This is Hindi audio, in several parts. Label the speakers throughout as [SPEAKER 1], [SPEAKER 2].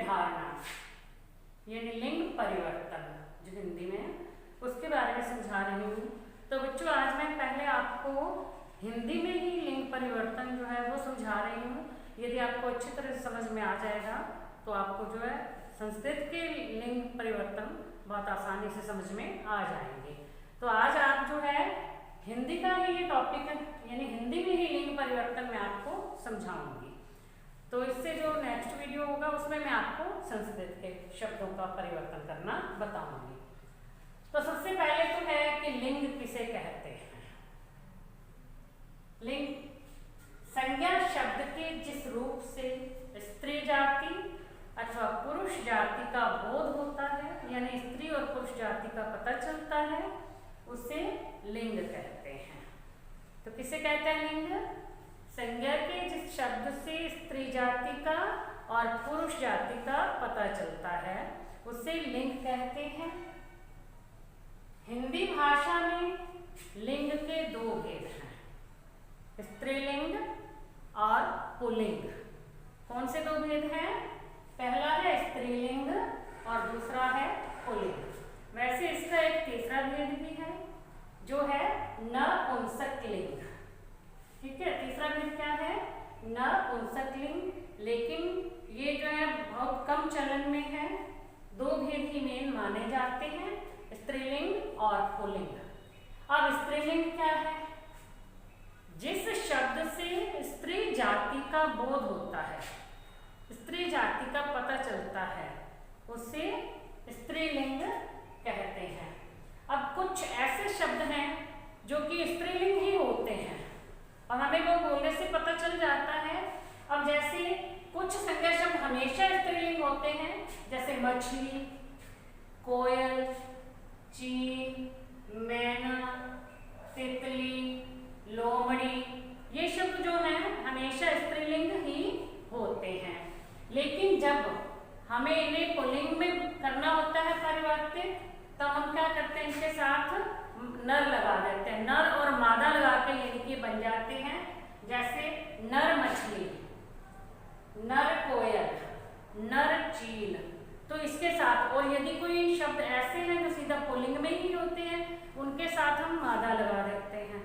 [SPEAKER 1] धारणा यानी लिंग परिवर्तन जो हिंदी में है उसके बारे में समझा रही हूँ। तो बच्चों आज मैं पहले आपको हिंदी में ही लिंग परिवर्तन जो है वो समझा रही हूँ। यदि आपको अच्छी तरह से समझ में आ जाएगा तो आपको जो है संस्कृत के लिंग परिवर्तन बहुत आसानी से समझ में आ जाएंगे। तो आज आप जो है हिंदी का ही ये टॉपिक यानी हिंदी में ही लिंग परिवर्तन मैं आपको समझाऊंगी। तो इससे जो नेक्स्ट वीडियो होगा उसमें मैं आपको संस्कृत के शब्दों का परिवर्तन करना बताऊंगी। तो सबसे पहले तो है कि लिंग किसे कहते हैं। लिंग संज्ञा शब्द के जिस रूप से स्त्री जाति अथवा पुरुष जाति का बोध होता है यानी स्त्री और पुरुष जाति का पता चलता है उसे लिंग कहते हैं। तो किसे कहते हैं लिंग? संज्ञा के जिस शब्द से स्त्री जाति का और पुरुष जाति का पता चलता है उसे लिंग कहते हैं। हिंदी भाषा में लिंग के दो भेद हैं, स्त्रीलिंग और पुल्लिंग। कौन से दो भेद हैं? पहला है स्त्रीलिंग और दूसरा है पुल्लिंग। वैसे इसका एक तीसरा भेद भी है जो है नपुंसक लिंग। ठीक है, तीसरा भेद क्या है? नपुंसक लिंग। लेकिन ये जो है बहुत कम चलन में है। दो भेद ही मेन माने जाते हैं, स्त्रीलिंग और पुल्लिंग। अब स्त्रीलिंग क्या है? जिस शब्द से स्त्री जाति का बोध होता है, स्त्री जाति का पता चलता है उसे स्त्रीलिंग कहते हैं। अब कुछ ऐसे शब्द हैं जो कि स्त्रीलिंग ही होते हैं और हमें वो बोलने से पता चल जाता है। अब जैसे कुछ संज्ञा शब्द हमेशा स्त्रीलिंग होते हैं जैसे मछली, कोयल, चील, मैना, तितली, लोमड़ी, ये शब्द जो हैं हमेशा स्त्रीलिंग ही होते हैं। लेकिन जब हमें इन्हें पुल्लिंग में करना होता है परिवर्तित, तो हम क्या करते हैं इनके साथ नर लगा देते हैं। नर और मादा लगा के यानी कि बन जाते हैं जैसे नर मछली, नर कोयल, नर चील। तो इसके साथ और यदि कोई शब्द ऐसे हैं जो सीधा पुल्लिंग में ही होते हैं उनके साथ हम मादा लगा देते हैं,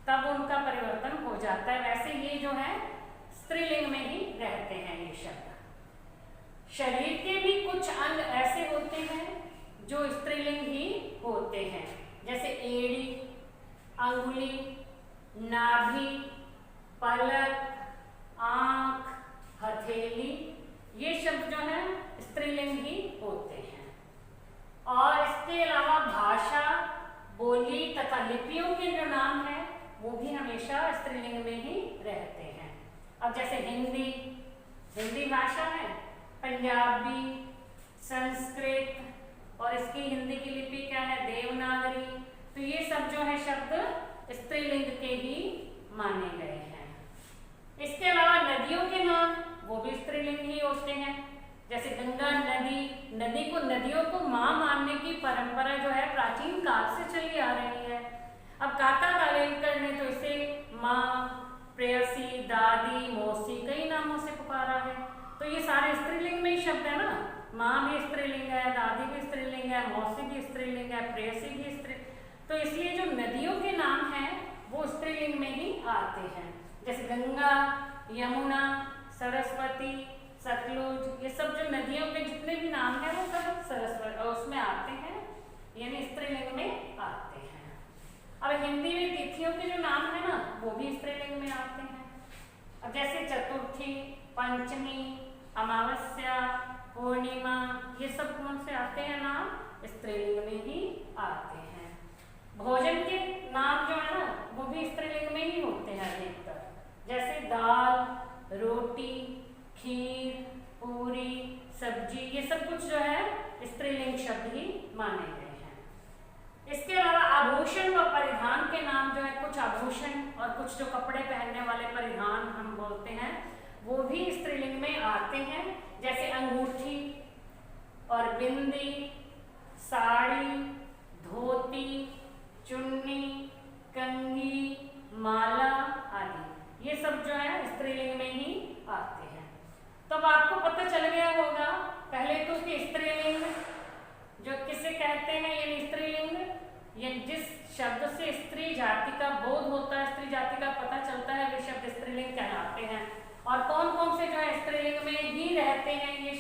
[SPEAKER 1] तब उनका परिवर्तन हो जाता है। वैसे ये जो है स्त्रीलिंग में ही रहते हैं ये शब्द। शरीर के भी कुछ अंग ऐसे होते हैं जो स्त्रीलिंग ही होते हैं जैसे एड़ी, अंगुली, नाभि, पलक, आंख, हथेली, ये शब्द जो है स्त्रीलिंग ही होते हैं। और इसके अलावा भाषा, बोली तथा लिपियों के जो नाम है वो भी हमेशा स्त्रीलिंग में ही रहते हैं। अब जैसे हिंदी भाषा है, पंजाबी, संस्कृत और इसकी हिंदी की लिपि क्या है? देवनागरी। तो ये सब जो है शब्द स्त्रीलिंग के ही माने गए हैं। इसके अलावा नदियों के नाम वो भी स्त्रीलिंग ही होते हैं जैसे गंगा नदी। नदी को नदियों को माँ मानने की परंपरा जो है प्राचीन काल से चली आ रही है। अब काका कालेलकर ने तो इसे माँ, प्रेयसी, दादी, मौसी कई नामों से पुकारा है। तो ये सारे स्त्रीलिंग में ही शब्द है ना। माँ भी स्त्रीलिंग है, दादी भी स्त्रीलिंग है, मौसी भी स्त्रीलिंग है, प्रेयसी भी स्त्री। तो इसलिए जो नदियों के नाम हैं वो स्त्रीलिंग में ही आते हैं जैसे गंगा, यमुना, सरस्वती, सतलुज। ये सब जो नदियों के जितने भी नाम हैं वो सब सरस्वती उसमें आते हैं यानी स्त्रीलिंग में आते हैं। अब हिंदी में तिथियों के जो नाम है ना वो भी स्त्रीलिंग में आते हैं। अब जैसे चतुर्थी, पंचमी, अमावस्या, पूर्णिमा, ये सब कौन से आते हैं नाम? स्त्रीलिंग में ही आते हैं। भोजन के नाम जो है ना वो भी स्त्रीलिंग में ही होते हैं अधिकतर जैसे दाल, रोटी, खीर, पूरी, सब्जी, ये सब कुछ जो है स्त्रीलिंग शब्द ही माने गए हैं। इसके अलावा आभूषण व परिधान के नाम जो है, कुछ आभूषण और कुछ जो कपड़े पहनने वाले परिधान हम बोलते हैं वो भी स्त्रीलिंग में आते हैं जैसे अंगूठी और बिंदी, साड़ी, धोती, चुन्नी, कंघी, माला आदि, ये सब जो है स्त्रीलिंग में ही आते हैं। तो अब आपको पता चल गया होगा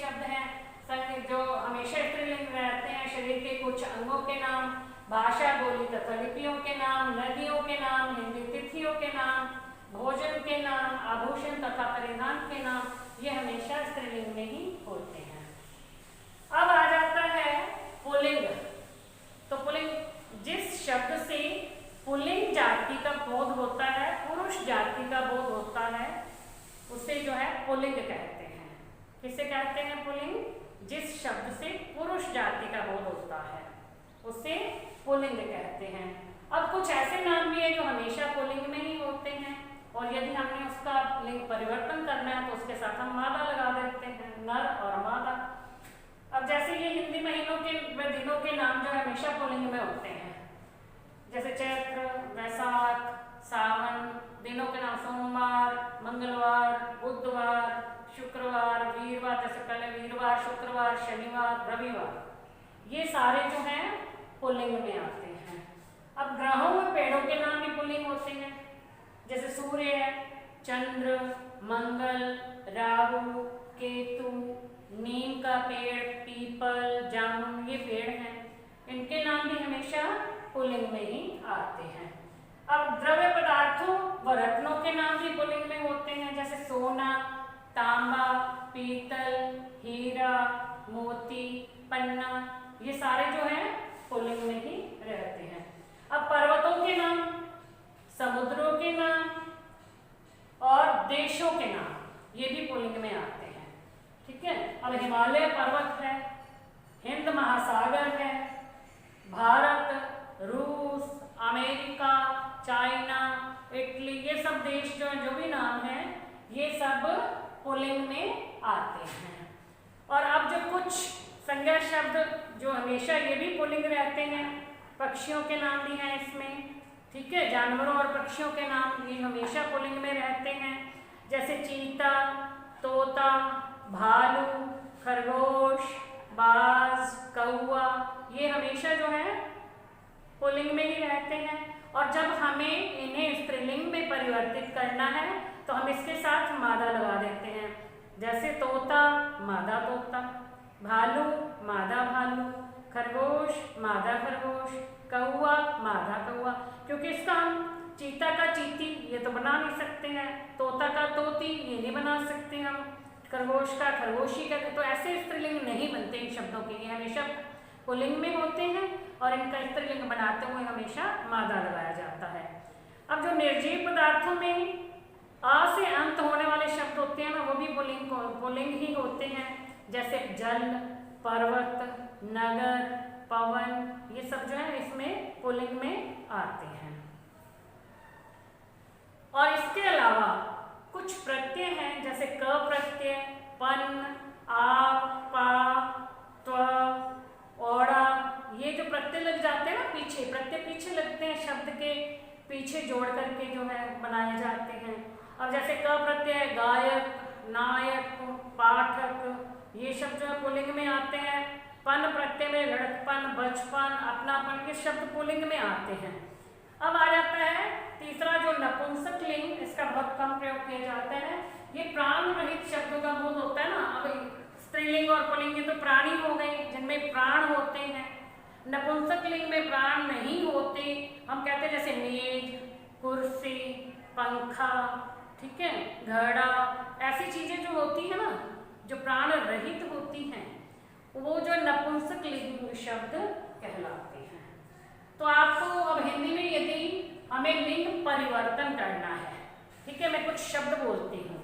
[SPEAKER 1] शब्द हैं जो हमेशा स्त्रीलिंग रहते हैं, शरीर के कुछ अंगों के नाम, भाषा बोली तथा लिपियों के नाम, नदियों के नाम, हिंदी तिथियों के नाम, भोजन के नाम, आभूषण तथा परिधान के नाम, ये हमेशा स्त्रीलिंग में ही होते हैं। अब आ जाता है पुल्लिंग। तो पुल्लिंग, जिस शब्द से पुल्लिंग जाति का बोध होता है, पुरुष जाति का बोध होता है, उसे जो है पुल्लिंग कहते हैं। किसे कहते हैं पुल्लिंग? जिस शब्द से पुरुष जाति का बोध होता है उसे पुल्लिंग कहते हैं। अब कुछ ऐसे नाम भी है जो हमेशा पुल्लिंग में ही होते हैं, और यदि हमने उसका लिंग परिवर्तन करना है तो उसके साथ हम मादा लगा देते हैं, नर और मादा। अब जैसे ये हिंदी महीनों के दिनों के नाम जो हमेशा पुल्लिंग में होते हैं, जैसे चैत्र, वैशाख, सावन, दिनों के नाम सोमवार, मंगलवार, बुधवार, शुक्रवार, वीरवार, जैसे पहले वीरवार, शुक्रवार, शनिवार, रविवार, ये सारे जो हैं पुल्लिंग में आते हैं। अब ग्रहों और पेड़ों के नाम भी पुल्लिंग होते हैं, जैसे सूर्य, चंद्र, मंगल, राहु, केतु, नीम का पेड़, पीपल, जामुन, ये पेड़ हैं, इनके नाम भी हमेशा पुल्लिंग में ही आते हैं। अब द्रव्य पदार्थों व रत्नों के नाम भी पुल्लिंग में होते हैं, जैसे सोना, तांबा, पीतल, हीरा, मोती, पन्ना, ये सारे जो हैं पुल्लिंग में ही रहते हैं। अब पर्वतों के नाम, समुद्रों के नाम और देशों के नाम, ये भी पुल्लिंग में आते हैं। ठीक है। अब हिमालय पर्वत है, हिंद महासागर है, भारत, रूस, अमेरिका, चाइना, इटली, ये सब देश जो भी नाम हैं, ये सब पुल्लिंग में आते हैं। और अब जो कुछ संज्ञा शब्द जो हमेशा ये भी पुल्लिंग रहते हैं, पक्षियों के नाम भी हैं इसमें। ठीक है। जानवरों और पक्षियों के नाम ये हमेशा पुल्लिंग में रहते हैं, जैसे चीता, तोता, भालू, खरगोश, बाज, कौआ, ये हमेशा जो है पुल्लिंग में ही रहते हैं। और जब हमें इन्हें स्त्रीलिंग में परिवर्तित करना है तो हम इसके साथ मादा लगा देते हैं, जैसे तोता, मादा तोता, भालू, मादा भालू, खरगोश, मादा खरगोश, कौआ, मादा कौआ, क्योंकि इसका हम चीता का चीती ये तो बना नहीं सकते हैं, तोता का तोती ये नहीं बना सकते हम, खरगोश का खरगोशी का, तो ऐसे स्त्रीलिंग नहीं बनते इन शब्दों के, ये हमेशा पुल्लिंग में होते हैं और इनका स्त्रीलिंग बनाते हुए हमेशा मादा लगाया जाता है। अब जो निर्जीव पदार्थों में आ से अंत होने वाले शब्द होते हैं ना, वो भी पुल्लिंग ही होते हैं, जैसे जल, पर्वत, नगर, पवन, ये सब जो है इसमें पुल्लिंग में आते हैं। और इसके अलावा कुछ प्रत्यय हैं, जैसे क प्रत्यय, पन, आ, पा, त्व, ओड़ा, ये जो प्रत्यय लग जाते हैं ना पीछे, प्रत्यय पीछे लगते हैं, शब्द के पीछे जोड़ करके जो है बनाए जाते हैं। अब जैसे क प्रत्यय गायक, नायक, पाठक, ये शब्द जो है पुल्लिंग में आते हैं। पन प्रत्यय में लड़कपन, बचपन, अपनापन, ये शब्द पुल्लिंग में आते हैं। अब आ जाता है तीसरा जो नपुंसक लिंग, इसका बहुत कम प्रयोग किया जाता है, ये प्राण रहित शब्दों का बोध होता है ना। अब स्त्रीलिंग और पुल्लिंग तो प्राणी हो गए जिनमें प्राण होते हैं, नपुंसक लिंग में प्राण नहीं होते, हम कहते हैं जैसे मेज, कुर्सी, पंखा, ठीक है, घड़ा, ऐसी चीजें जो होती है ना जो प्राण रहित होती हैं, वो जो नपुंसक लिंग शब्द कहलाते हैं। तो आपको अब हिंदी में यदि हमें लिंग परिवर्तन करना है, ठीक है, मैं कुछ शब्द बोलती हूँ,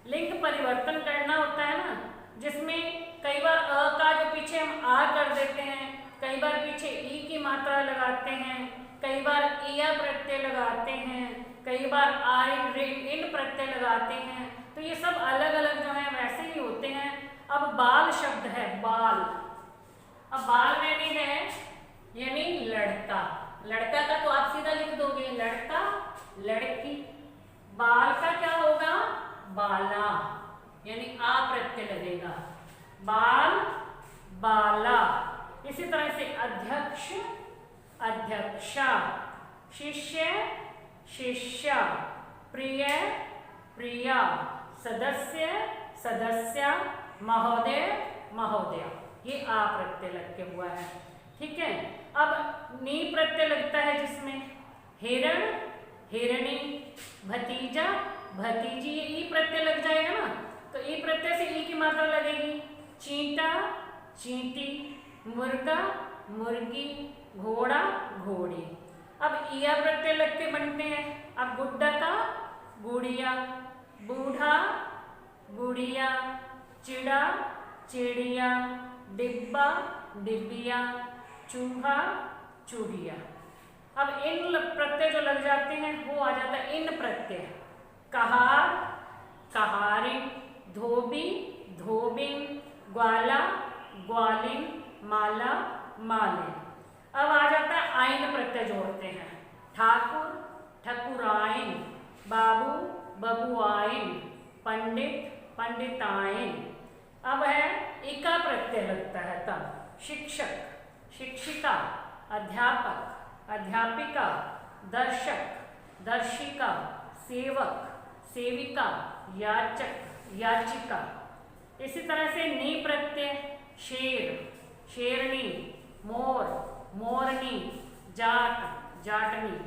[SPEAKER 1] लिंग परिवर्तन करना होता है ना, जिसमें कई बार अ का जो पीछे हम आ कर देते हैं, कई बार पीछे ई की मात्रा लगाते हैं, कई बार इया प्रत्यय लगाते हैं, कई बार आइन इन प्रत्यय लगाते हैं, तो ये सब अलग अलग जो है वैसे ही होते हैं। अब बाल शब्द है, बाल, अब बाल मैंने है यानी लड़का, लड़का का तो आप सीधा लिख दोगे लड़का, लड़की, बाल का क्या होगा, बाला, यानी आ प्रत्यय लगेगा, बाल, बाला। इसी तरह से अध्यक्ष, अध्यक्षा, शिष्य, शिष्या, प्रिय, प्रिया, सदस्य, सदस्या, महोदय महोदया, ये आ प्रत्यय लग के हुआ है। ठीक है, अब नी प्रत्यय लगता है जिसमें हिरण हिरणी, भतीजा भतीजी, ये ई प्रत्यय लग जाएगा ना, तो ई प्रत्यय से ई की मात्रा लगेगी। चींटा चींटी, मुर्गा मुर्गी, घोड़ा घोड़ी। अब इया प्रत्यय लग के बनते हैं। अब गुड्डा का गुड़िया, बूढ़ा गुड़िया, चिड़ा चिड़िया, डिब्बा डिबिया, चूहा चूहिया। अब इन प्रत्यय जो लग जाते हैं वो आ जाता है इन प्रत्यय। कहार कहारिन, धोबी धोबिन, ग्वाला ग्वालिन, माला मालिन। अब आ जाता है आइन प्रत्यय जोड़ते हैं। ठाकुर ठकुराइन, बाबू बबुआइन, पंडित पंडिताइन। अब है इका प्रत्यय लगता है तब। शिक्षक शिक्षिका, अध्यापक अध्यापिका, दर्शक दर्शिका, सेवक सेविका, याचक याचिका। इसी तरह से नी प्रत्यय शेर शेरनी, मोर मोरनी, जाट जाटनी।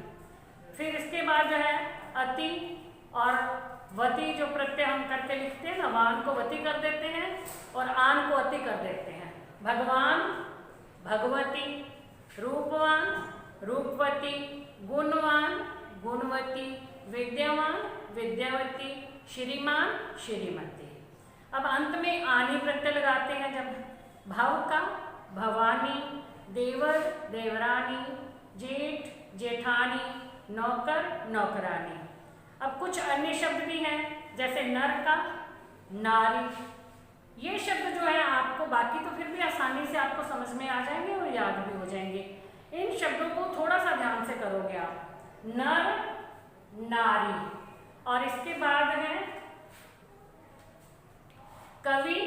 [SPEAKER 1] फिर इसके बाद जो है अति और वती जो प्रत्यय हम करके लिखते हैं ना, वान को वती कर देते हैं और आन को अति कर देते हैं। भगवान भगवती, रूपवान रूपवती, गुणवान गुणवती, विद्यावान विद्यावती, श्रीमान श्रीमती। अब अंत में आनी प्रत्यय लगाते हैं जब। भव का भवानी, देवर देवरानी, जेठ जेठानी, नौकर नौकरानी। अब कुछ अन्य शब्द भी हैं जैसे नर का नारी। ये शब्द जो है आपको बाकी तो फिर भी आसानी से आपको समझ में आ जाएंगे और याद भी हो जाएंगे। इन शब्दों को थोड़ा सा ध्यान से करोगे आप। नर नारी, और इसके बाद है कवि।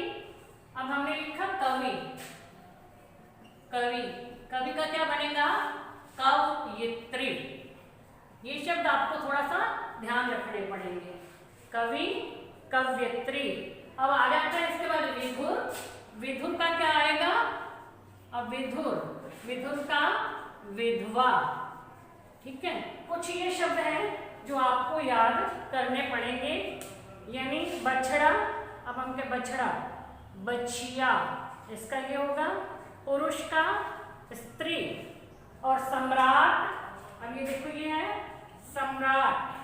[SPEAKER 1] अब हमने लिखा कवि कवि, कवि का क्या बनेगा? कवयित्री। ये शब्द आपको थोड़ा सा ध्यान रखने पड़ेंगे। कवि कवयित्री। अब आ जाता है इसके बाद विधुर। विधुर का क्या आएगा? अब विधुर विधुर का विधवा। ठीक है, कुछ ये शब्द हैं जो आपको याद करने पड़ेंगे। यानी बछड़ा, अब हम के बछड़ा बछिया, इसका ये होगा। पुरुष का स्त्री, और सम्राट, अब ये देखो ये है सम्राट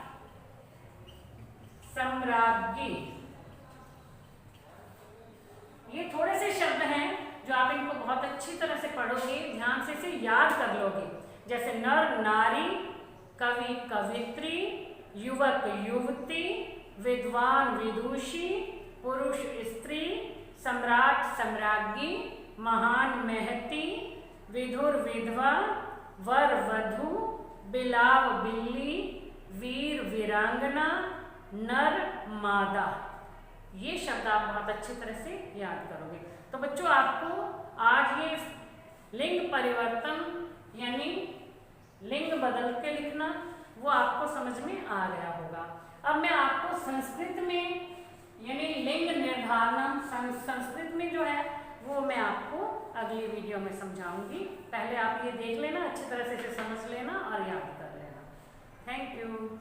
[SPEAKER 1] सम्राज्ञी। ये थोड़े से शब्द हैं जो आप इनको बहुत अच्छी तरह से पढ़ोगे, ध्यान से इसे याद कर लोगे। जैसे नर नारी, कवि कवित्री, युवक युवती, विद्वान विदुषी, पुरुष स्त्री, सम्राट सम्राज्ञी, महान महती, विधुर विधवा, वर वधू, बिलाव बिल्ली, वीर वीरांगना, नर मादा। ये शब्द आप बहुत अच्छी तरह से याद करोगे। तो बच्चों, आपको आज ये लिंग परिवर्तन यानी लिंग बदल के लिखना वो आपको समझ में आ गया होगा। अब मैं आपको संस्कृत में यानी लिंग निर्धारण संस्कृत में जो है वो मैं आपको अगली वीडियो में समझाऊंगी। पहले आप ये देख लेना, अच्छी तरह से इसे समझ लेना और याद कर लेना। Thank you.